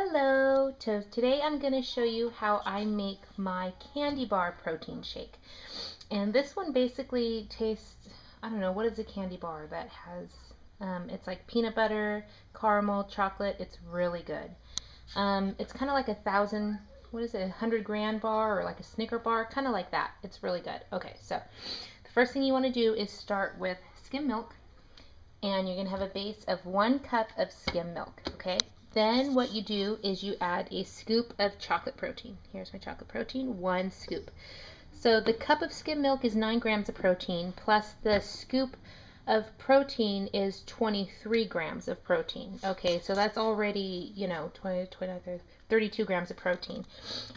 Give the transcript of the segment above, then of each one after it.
Hello, so today I'm going to show you how I make my candy bar protein shake. And this one basically tastes, I don't know, what is a candy bar that has, it's like peanut butter, caramel, chocolate. It's really good. It's kind of like 100 gram bar or like a Snicker bar, kind of like that. It's really good. Okay, so the first thing you want to do is start with skim milk. And you're going to have a base of 1 cup of skim milk, okay? Then what you do is you add a scoop of chocolate protein. Here's my chocolate protein, 1 scoop. So the cup of skim milk is 9 grams of protein, plus the scoop of protein is 23 grams of protein. Okay, so that's already, 32 grams of protein.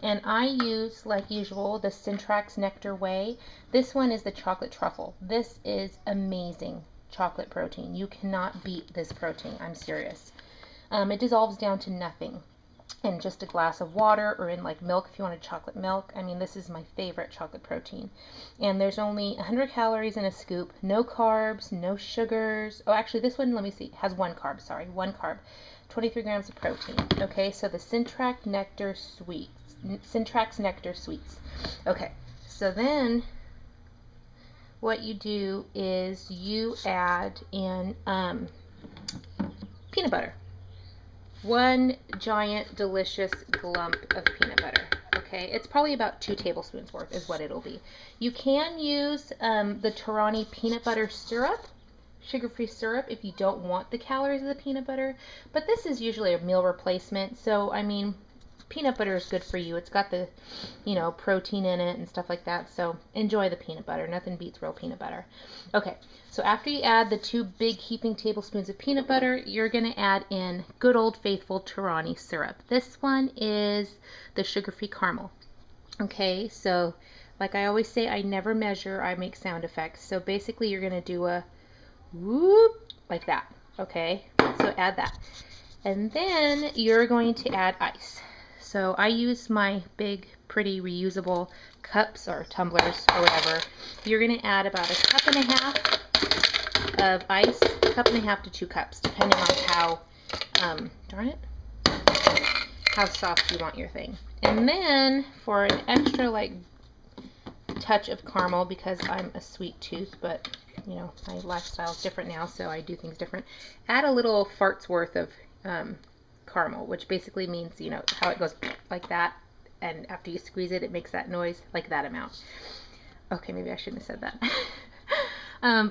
And I use, like usual, the Syntrax Nectar Whey. This one is the chocolate truffle. This is amazing chocolate protein. You cannot beat this protein. I'm serious. It dissolves down to nothing in just a glass of water or in like milk if you want a chocolate milk. I mean, this is my favorite chocolate protein. And there's only 100 calories in a scoop, no carbs, no sugars. Oh, actually this one, let me see, has 1 carb, sorry, 1 carb, 23 grams of protein. Okay, so the Syntrax Nectar Sweets. Okay, so then what you do is you add in peanut butter. 1 giant delicious lump of peanut butter. Okay, it's probably about 2 tablespoons worth is what it'll be. You can use the Torani peanut butter syrup, sugar-free syrup, if you don't want the calories of the peanut butter, but this is usually a meal replacement, so I mean, peanut butter is good for you. It's got the, protein in it and stuff like that. So enjoy the peanut butter. Nothing beats real peanut butter. Okay, so after you add the 2 big heaping tablespoons of peanut butter, you're going to add in good old faithful Torani syrup. This one is the sugar-free caramel. Okay, so like I always say, I never measure. I make sound effects. So basically you're going to do a whoop like that. Okay, so add that. And then you're going to add ice. So I use my big, pretty reusable cups or tumblers or whatever. You're going to add about 1.5 cups of ice, 1.5 cups to 2 cups, depending on how, how soft you want your thing. And then for an extra touch of caramel, because I'm a sweet tooth, but my lifestyle is different now, so I do things different. Add a little fart's worth of caramel, which basically means, how it goes like that, and after you squeeze it, it makes that noise, like that amount. Okay, maybe I shouldn't have said that.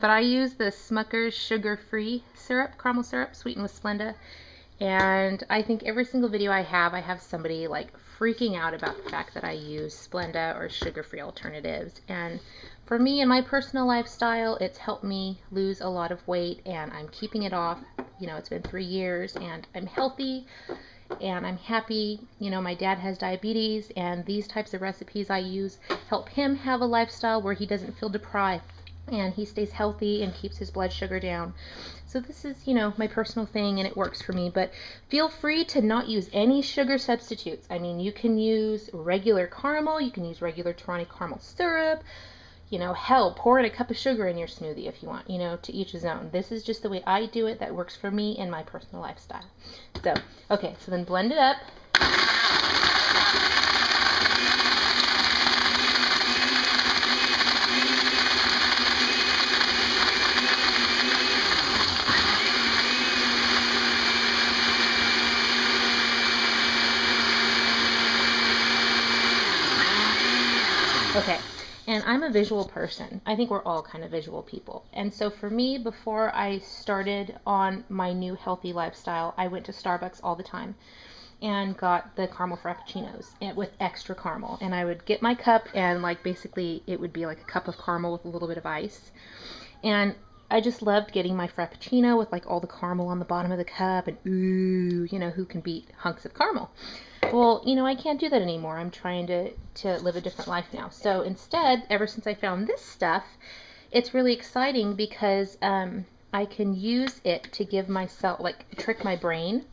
But I use the Smucker's sugar-free syrup, caramel syrup, sweetened with Splenda, and I think every single video I have somebody like freaking out about the fact that I use Splenda or sugar-free alternatives. And for me and my personal lifestyle, it's helped me lose a lot of weight, and I'm keeping it off. It's been 3 years, and I'm healthy, and I'm happy. My dad has diabetes, and these types of recipes I use help him have a lifestyle where he doesn't feel deprived, and he stays healthy and keeps his blood sugar down. So this is, my personal thing, and it works for me. But feel free to not use any sugar substitutes. I mean, you can use regular caramel, you can use regular Torani caramel syrup. Hell, pour in a cup of sugar in your smoothie if you want, to each his own. This is just the way I do it that works for me and my personal lifestyle. So, okay, so then blend it up. Okay. And I'm a visual person. I think we're all kind of visual people. And so for me, before I started on my new healthy lifestyle, I went to Starbucks all the time and got the caramel frappuccinos with extra caramel. And I would get my cup, and basically it would be like a cup of caramel with a little bit of ice. And I just loved getting my frappuccino with all the caramel on the bottom of the cup, and ooh, who can beat hunks of caramel? Well, I can't do that anymore. I'm trying to live a different life now. So instead, ever since I found this stuff, it's really exciting because I can use it to give myself, trick my brain,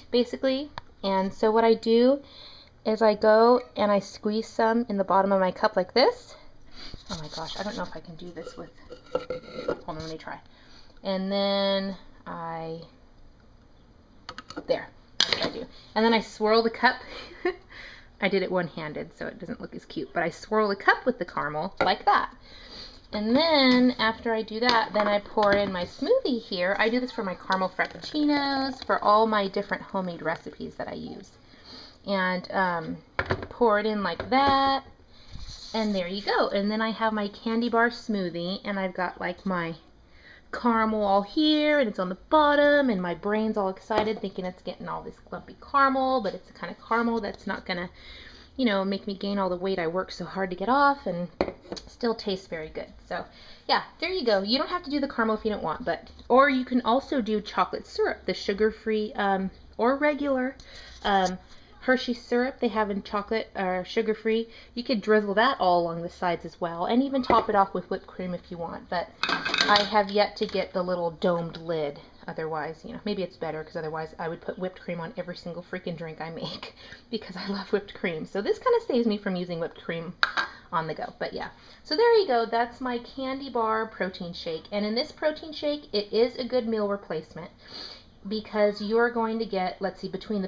basically. And so what I do is I go and I squeeze some in the bottom of my cup like this. Oh my gosh, I don't know if I can do this with, hold on, let me try. And then there. what I do. And then I swirl the cup. I did it one-handed, so it doesn't look as cute, but I swirl the cup with the caramel like that. And then after I do that, then I pour in my smoothie here. I do this for my caramel frappuccinos, for all my different homemade recipes that I use. And pour it in like that. And there you go. And then I have my candy bar smoothie, and I've got like my caramel all here, and it's on the bottom, and my brain's all excited thinking it's getting all this clumpy caramel, but it's the kind of caramel that's not gonna, you know, make me gain all the weight I work so hard to get off, and still tastes very good. So yeah, there you go. You don't have to do the caramel if you don't want, but, or you can also do chocolate syrup, the sugar-free or regular Hershey syrup they have in chocolate or sugar-free. You could drizzle that all along the sides as well, and even top it off with whipped cream if you want, but I have yet to get the little domed lid. Otherwise, you know, maybe it's better, because otherwise I would put whipped cream on every single freaking drink I make because I love whipped cream. So this kind of saves me from using whipped cream on the go. But yeah, so there you go. That's my candy bar protein shake. And in this protein shake, it is a good meal replacement, because you're going to get, let's see, between the